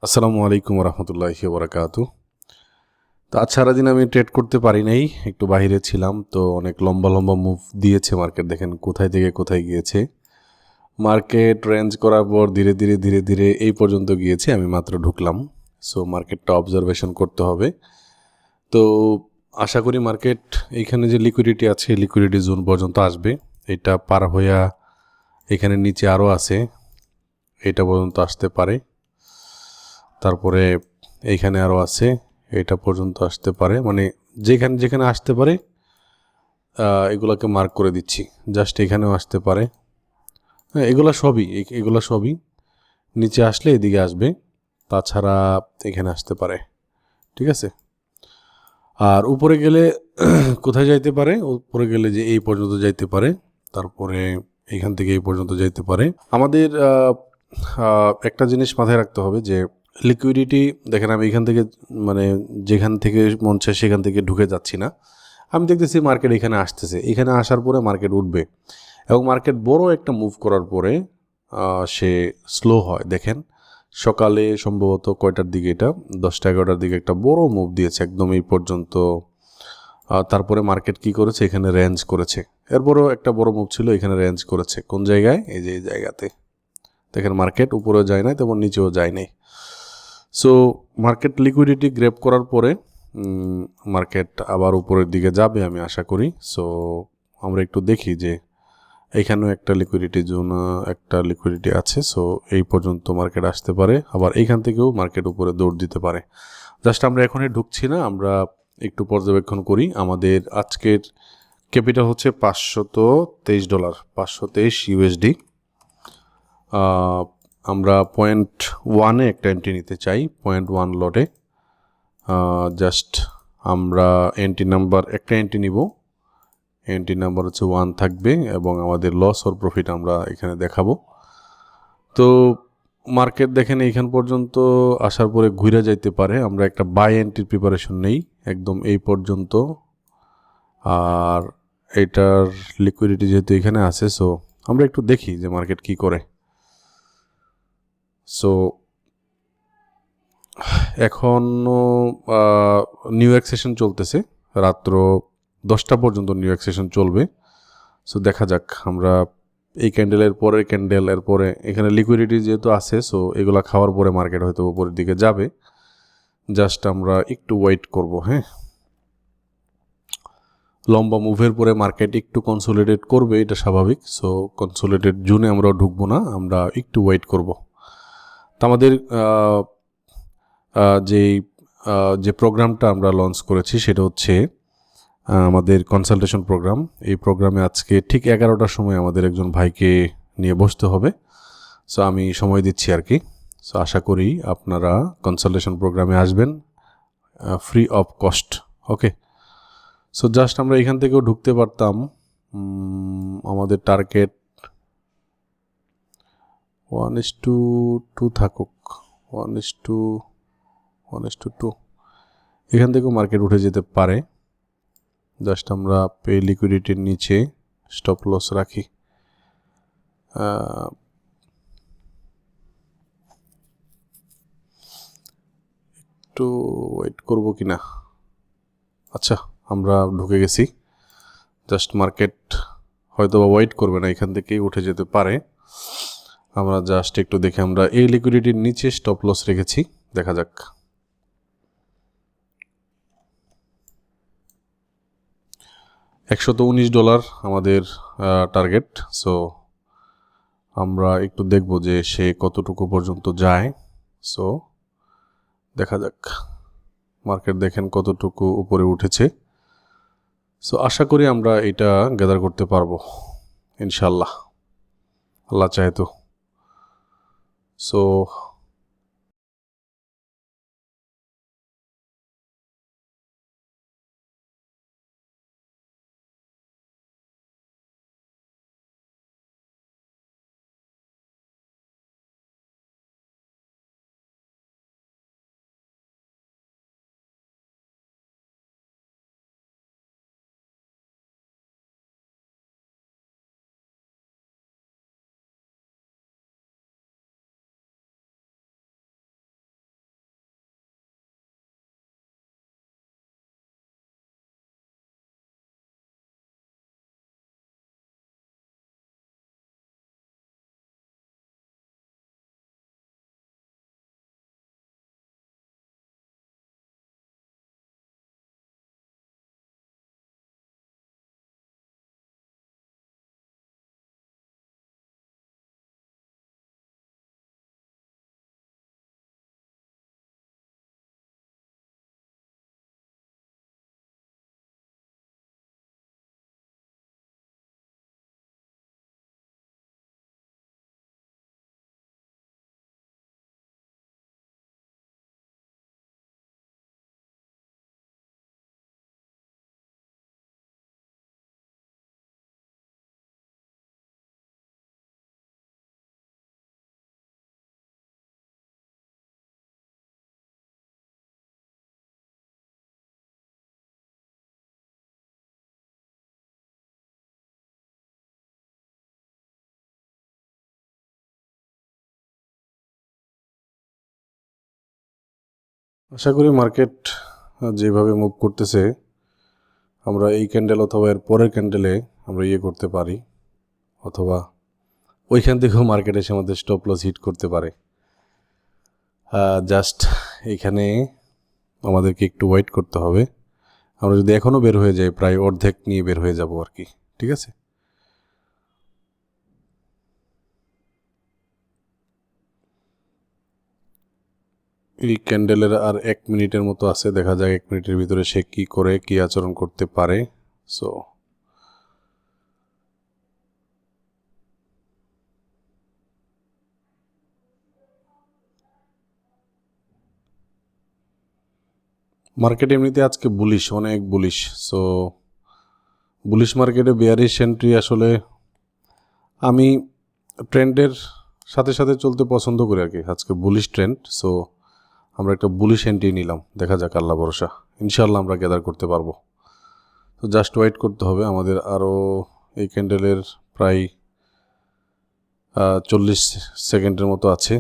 আসসালামু আলাইকুম রহমতুল্লাহি বারাকাতু। তো আজ সারাদিন আমি ট্রেড করতে পারি নাই, একটু বাইরে ছিলাম। তো অনেক লম্বা লম্বা মুভ দিয়েছে মার্কেট, দেখেন কোথায় থেকে কোথায় গিয়েছে। মার্কেট রেঞ্জ করার পর ধীরে ধীরে ধীরে ধীরে এই পর্যন্ত গিয়েছে, আমি মাত্র ঢুকলাম। সো মার্কেটটা অবজারভেশন করতে হবে। তো আশা করি মার্কেট এইখানে যে লিকুইডিটি আছে লিকুইডিটি জোন পর্যন্ত আসবে। এটা পার হইয়া এখানে নিচে আরও আছে, এটা পর্যন্ত আসতে পারে। তারপরে এইখানে আরও আছে, এটা পর্যন্ত আসতে পারে। মানে যেখানে যেখানে আসতে পারে এগুলোকে মার্ক করে দিচ্ছি। জাস্ট এখানেও আসতে পারে। হ্যাঁ, এগুলা সবই নিচে আসলে এদিকে আসবে, তাছাড়া এখানে আসতে পারে। ঠিক আছে। আর উপরে গেলে কোথায় যাইতে পারে? উপরে গেলে যে এই পর্যন্ত যাইতে পারে, তারপরে এইখান থেকে এই পর্যন্ত যাইতে পারে। আমাদের একটা জিনিস মাথায় রাখতে হবে যে লিকুইডিটি, দেখেন আমি এখান থেকে মানে যেখান থেকে মন চায় সেখান থেকে ঢুকে যাচ্ছি না। আমি দেখতেছি মার্কেট এখানে আসতেছে, এখানে আসার পরে মার্কেট উঠবে এবং মার্কেট বড় একটা মুভ করার পরে সে স্লো হয়। দেখেন সকালে সম্ভবত কয়টার দিকে, এটা 10টা-11টার দিকে একটা বড় মুভ দিয়েছে একদম এই পর্যন্ত। তারপরে মার্কেট কি করেছে, এখানে রেঞ্জ করেছে। এরপরেও একটা বড় মুভ ছিল, এখানে রেঞ্জ করেছে। কোন জায়গায়? এই যে এই জায়গাতে দেখেন মার্কেট উপরেও যায় নাই তেমন নিচেও যায় নাই। সো মার্কেট লিকুইডিটি গ্র্যাব করার পরে মার্কেট আবার উপরের দিকে যাবে আমি আশা করি। সো আমরা একটু দেখি যে এইখানেও একটা লিকুইডিটি জোন, একটা লিকুইডিটি আছে। সো এই পর্যন্ত মার্কেট আসতে পারে, আবার এইখান থেকেও মার্কেট উপরে দৌড় দিতে পারে। জাস্ট আমরা এখনই ঢুকছি না, আমরা একটু পর্যবেক্ষণ করি। আমাদের আজকের ক্যাপিটাল হচ্ছে $523, $523 USD। আমরা 0.1-এ একটা এন্ট্রি নিতে চাই, 0.1 লটে। জাস্ট আমরা এন্ট্রি নাম্বার একটা এন্ট্রি নিব, এন্ট্রি নাম্বার হচ্ছে 1 থাকবে এবং আমাদের লস ওর প্রফিট আমরা এখানে দেখাবো। তো মার্কেট দেখেন এইখান পর্যন্ত আসার পরে ঘুরে যাইতে পারে, আমরা একটা বাই এন্ট্রির প্রিপারেশন নেই একদম এই পর্যন্ত। আর এটার লিকুইডিটি যেহেতু এখানে আছে, সো আমরা একটু দেখি যে মার্কেট কি করে। সো এখনও নিউ ইয়র্ক সেশন চলতেছে, রাত্র 10টা পর্যন্ত নিউ ইয়র্ক সেশন চলবে। সো দেখা যাক, আমরা এই ক্যান্ডেলের পরের ক্যান্ডেল, এরপরে এখানে লিকুইডিটি যেহেতু আছে, সো এগুলা খাওয়ার পরে মার্কেট হয়তো উপরের দিকে যাবে। জাস্ট আমরা একটু ওয়েট করব। হ্যাঁ, লম্বা মুভের পরে মার্কেট একটু কনসোলিডেট করবে, এটা স্বাভাবিক। সো কনসোলিডেট জোনে আমরা ঢুকবো না, আমরা একটু ওয়েট করব। তো আমাদের যে প্রোগ্রামটা আমরা লঞ্চ করেছি সেটা হচ্ছে আমাদের কনসালটেশন প্রোগ্রাম। এই প্রোগ্রামে আজকে ঠিক 11টার সময় আমাদের একজন ভাইকে নিয়ে বসতে হবে। সো আমি সময় দিচ্ছি আর কি। সো আশা করি আপনারা কনসালটেশন প্রোগ্রামে আসবেন free of cost. Okay. So just আমরা এখান থেকেও ঢুকতে পারতাম। আমাদের টার্গেট 1:2 থাকুক, 1:2। এখান থেকেও মার্কেট উঠে যেতে পারে। জাস্ট আমরা পে লিকুইডিটির নিচে স্টপ লস রাখি। একটু ওয়েট করব কি না। আচ্ছা, আমরা ঢুকে গেছি। জাস্ট মার্কেট হয়তো বা ওয়েট করবে না, এখান থেকেই উঠে যেতে পারে। আমরা জাস্ট একটু দেখে, আমরা এই লিকুইডিটির নিচে স্টপ লস রেখেছি, দেখা যাক। $119 আমাদের টার্গেট। সো আমরা একটু দেখব যে সে কতটুকু পর্যন্ত যায়। সো দেখা যাক, মার্কেট দেখেন কতটুকু উপরে উঠেছে। সো আশা করি আমরা এটা গ্যাদার করতে পারবো ইনশাল্লাহ, আল্লাহ চায় তো। সো আশা করি মার্কেট যেভাবে মুভ করতেছে আমরা এই ক্যান্ডেল অথবা এর পরের ক্যান্ডেলে আমরা করতে পারি, অথবা ওইখান থেকেও মার্কেট এসে আমাদের স্টপ লস হিট করতে পারে। জাস্ট এইখানে আমাদেরকে একটু ওয়েট করতে হবে। আমরা যদি এখনও বের হয়ে যাই প্রায় অর্ধেক নিয়ে বের হয়ে যাব আর কি, ঠিক আছে। এই ক্যান্ডেলের আর 1 মিনিটের মতো আছে, দেখা যাক 1 মিনিটের ভিতরে সে কী করে কী আচরণ করতে পারে। সো মার্কেট এমনিতে আজকে বুলিশ, অনেক বুলিশ। সো বুলিশ মার্কেটে বেয়ারিশ এন্ট্রি আসলে আমি ট্রেন্ডের সাথে সাথে চলতে পছন্দ করি আর কি। আজকে বুলিশ ট্রেন্ড, সো আমরা একটা বুলিশ এন্ট্রি নিলাম। দেখা যাক, আল্লাহ ভরসা, ইনশাল্লাহ আমরা গ্যাদার করতে পারবো। তো জাস্ট ওয়েট করতে হবে আমাদের। আরও এই ক্যান্ডেলের প্রায় 40 সেকেন্ডের মতো আছে।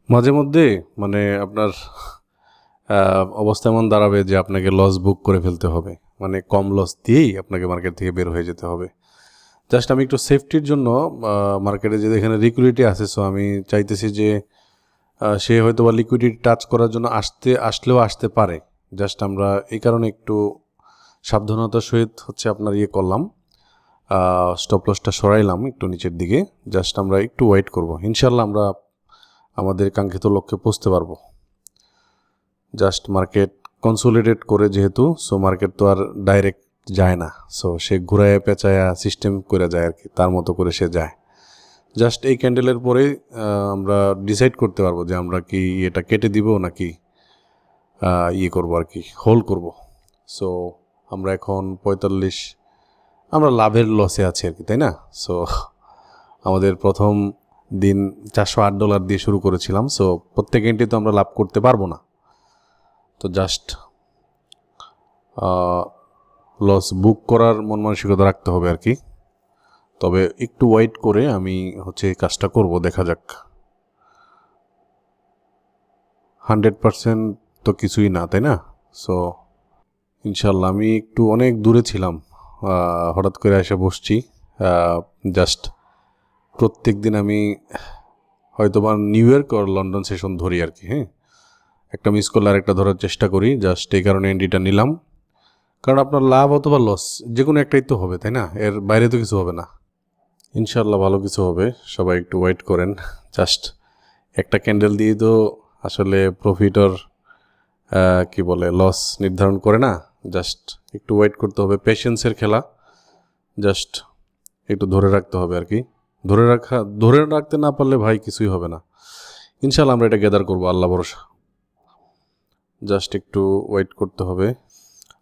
মাঝে মধ্যে মানে আপনার অবস্থা এমন দাঁড়াবে যে আপনাকে লস বুক করে ফেলতে হবে, মানে কম লস দিয়েই আপনাকে মার্কেট থেকে বের হয়ে যেতে হবে। জাস্ট আমি একটু সেফটির জন্য মার্কেটে যে এখানে লিকুইডিটি আছে, সো আমি চাইতেছি যে সে হয়তো বা লিকুইডিটি টাচ করার জন্য আসলেও আসতে পারে। জাস্ট আমরা এই কারণে একটু সাবধানতার সহিত হচ্ছে আপনার করলাম, স্টপ লসটা সরাইলাম একটু নিচের দিকে। জাস্ট আমরা একটু ওয়েট করব, ইনশাল্লাহ আমরা আমাদের কাঙ্ক্ষিত লক্ষ্যে পৌঁছতে পারবো। জাস্ট মার্কেট কনসোলিডেট করে যেহেতু, সো মার্কেট তো আর ডাইরেক্ট যায় না, সো সে ঘুরায় পেঁচায়া সিস্টেম করে যায় আর কি, তার মতো করে সে যায়। জাস্ট এই ক্যান্ডেলের পরে আমরা ডিসাইড করতে পারবো যে আমরা কি এটা কেটে দিব নাকি করবো আর কি, হোল্ড করব। সো আমরা এখন 45 আমরা লাভের লসে আছি আর কি, তাই না? সো আমাদের প্রথম দিন $408 দিয়ে শুরু করেছিলাম, সো প্রত্যেক এন্ট্রি তো আমরা লাভ করতে পারবো না। তো জাস্ট লস বুক করার মন মানসিকতা রাখতে হবে আর কি। তবে একটু ওয়েট করে আমি হচ্ছে এই কাজটা করব, দেখা যাক। 100% তো কিছুই না, তাই না? সো ইনশাল্লাহ আমি একটু অনেক দূরে ছিলাম, হঠাৎ করে এসে বসছি। জাস্ট প্রত্যেক দিন আমি হয়তো বা নিউ ইয়র্ক আর লন্ডন সেশন ধরি আর কি। হ্যাঁ, একটা মিস করলে আর একটা ধরার চেষ্টা করি। জাস্ট এই কারণে এন্ট্রিটা নিলাম, কারণ আপনার লাভ অথবা লস যে কোনো একটাই তো হবে, তাই না? এর বাইরে তো কিছু হবে না। ইনশাল্লাহ ভালো কিছু হবে, সবাই একটু ওয়েট করেন। জাস্ট একটা ক্যান্ডেল দিয়ে তো আসলে প্রফিট আর কি বলে লস নির্ধারণ করে না। জাস্ট একটু ওয়েট করতে হবে, পেশেন্সের খেলা। জাস্ট একটু ধরে রাখতে হবে আর কি। ধরে রাখতে না পারলে ভাই কিছুই হবে না। ইনশাল্লাহ আমরা এটা গ্যাদার করবো, আল্লাহ ভরসা। জাস্ট একটু ওয়েট করতে হবে।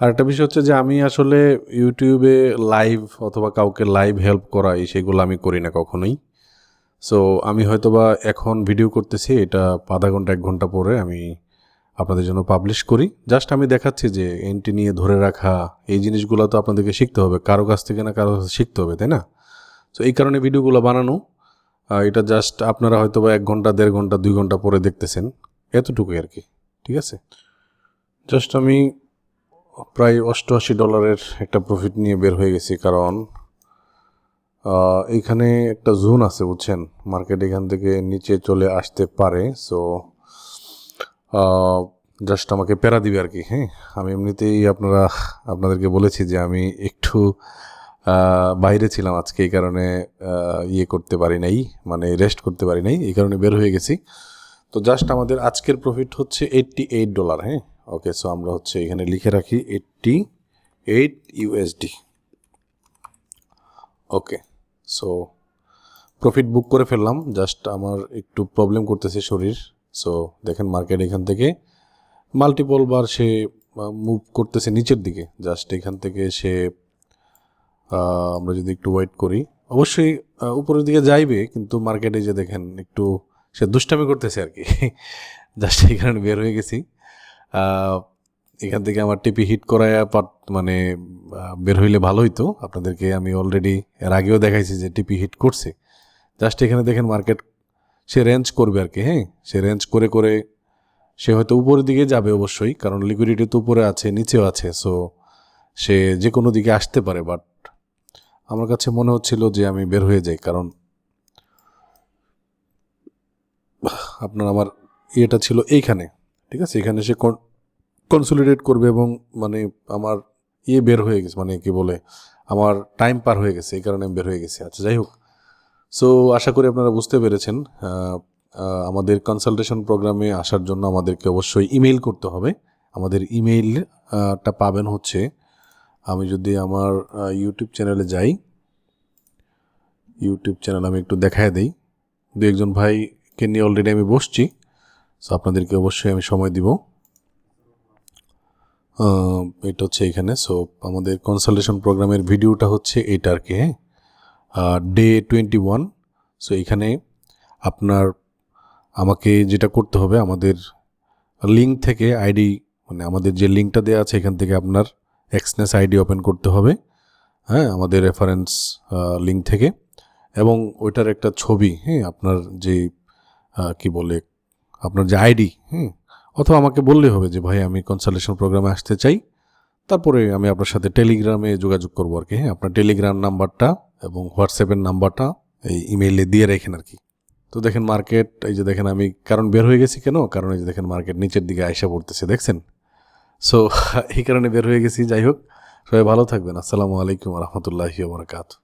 আর একটা বিষয় হচ্ছে যে আমি আসলে ইউটিউবে লাইভ অথবা কাউকে লাইভ হেল্প করাই, সেগুলো আমি করি না কখনোই। সো আমি হয়তোবা এখন ভিডিও করতেছি, এটা আধা ঘন্টা 1 ঘন্টা পরে আমি আপনাদের জন্য পাবলিশ করি। জাস্ট আমি দেখাচ্ছি যে এন্ট্রি নিয়ে ধরে রাখা, এই জিনিসগুলো তো আপনাদেরকে শিখতে হবে, কারো কাছ থেকে না কারো কাছে শিখতে হবে, তাই না? সো এই কারণে ভিডিওগুলো বানানো। এটা জাস্ট আপনারা হয়তোবা 1 ঘন্টা 1.5 ঘন্টা 2 ঘন্টা পরে দেখতেছেন, এতটুকুই আর কি। ঠিক আছে, জাস্ট আমি প্রায় $88 একটা প্রফিট নিয়ে বের হয়ে গেছি, কারণ এইখানে একটা জোন আছে, বুঝছেন? মার্কেট এখান থেকে নিচে চলে আসতে পারে। সো জাস্ট আমাকে প্যারা দিবে আর কি। হ্যাঁ, আমি এমনিতেই আপনাদেরকে বলেছি যে আমি একটু বাইরে ছিলাম আজকে, এই কারণে করতে পারি নাই, মানে রেস্ট করতে পারি নাই, এই কারণে বের হয়ে গেছি। তো জাস্ট আমাদের আজকের প্রফিট হচ্ছে $88। হ্যাঁ, ওকে। সো আমরা হচ্ছে এখানে লিখে রাখি $88। ওকে, সো প্রফিট বুক করে ফেললাম। জাস্ট আমার একটু প্রবলেম করতেছে শরীর। সো দেখেন মার্কেট এখান থেকে মাল্টিপল বার সে মুভ করতেছে নিচের দিকে। জাস্ট এখান থেকে সে আমরা যদি একটু ওয়েট করি, অবশ্যই উপরের দিকে যাইবে, কিন্তু মার্কেটে যে দেখেন একটু সে দুষ্টামি করতেছে আর কি। জাস্ট এই কারণে বের হয়ে গেছি। এখান থেকে আমার টিপি হিট করায় মানে বের হইলে ভালো হইতো। আপনাদেরকে আমি অলরেডি এর আগেও দেখাইছি যে টিপি হিট করছে। জাস্ট এখানে দেখেন মার্কেট সে রেঞ্জ করবে আর কি। হ্যাঁ, সে রেঞ্জ করে করে সে হয়তো উপরের দিকে যাবে অবশ্যই, কারণ লিকুইডিটি তো উপরে আছে নিচেও আছে। সো সে যে কোনো দিকে আসতে পারে, বাট আমার কাছে মনে হচ্ছিল যে আমি বের হয়ে যাই, কারণ আমার ইয়েটা ছিল এইখানে। ঠিক আছে, এখানে সে কনসোলিডেট করবে এবং মানে আমার বের হয়ে গেছে, মানে কি বলে আমার টাইম পার হয়ে গেছে, এই কারণে আমি বের হয়ে গেছি। আচ্ছা, যাই হোক। সো আশা করি আপনারা বুঝতে পেরেছেন। আমাদের কনসালটেশন প্রোগ্রামে আসার জন্য আমাদেরকে অবশ্যই ইমেইল করতে হবে। আমাদের ইমেইলটা পাবেন হচ্ছে, আমি যদি আমার ইউটিউব চ্যানেলে যাই, ইউটিউব চ্যানেল আমি একটু দেখায় দিই। 2-1 ভাইকে নিয়ে অলরেডি আমি বসছি। সো আপনাদেরকে অবশ্যই আমি সময় দিব। এটা হচ্ছে এখানে। সো আমাদের কনসালটেশন প্রোগ্রামের ভিডিওটা হচ্ছে এইটা আর কি। হ্যাঁ, ডে 21। সো এখানে আমাকে যেটা করতে হবে, আমাদের লিঙ্ক থেকে আইডি, মানে আমাদের যে লিঙ্কটা দেওয়া আছে এখান থেকে আপনার এক্সনেস আইডি ওপেন করতে হবে। হ্যাঁ, আমাদের রেফারেন্স লিঙ্ক থেকে, এবং ওইটার একটা ছবি, হ্যাঁ, আপনার যে কি বলে আপনার যে আইডি, অথবা আমাকে বললেই হবে যে ভাই আমি কনসালটেশন প্রোগ্রামে আসতে চাই। তারপরে আমি আপনার সাথে টেলিগ্রামে যোগাযোগ করবো আর কি। হ্যাঁ, আপনার টেলিগ্রাম নাম্বারটা এবং হোয়াটসঅ্যাপের নাম্বারটা এই ইমেইলে দিয়ে রাখেন আর কি। তো দেখেন মার্কেট, এই যে দেখেন আমি কারণ বের হয়ে গেছি কেন, কারণ এই যে দেখেন মার্কেট নিচের দিকে আইসা পড়তেছে, দেখছেন। সো এই কারণে বের হয়ে গেছি। যাই হোক, সবাই ভালো থাকবেন। আসসালামু আলাইকুম রহমতুল্লাহি ওয়া বারাকাতুহু।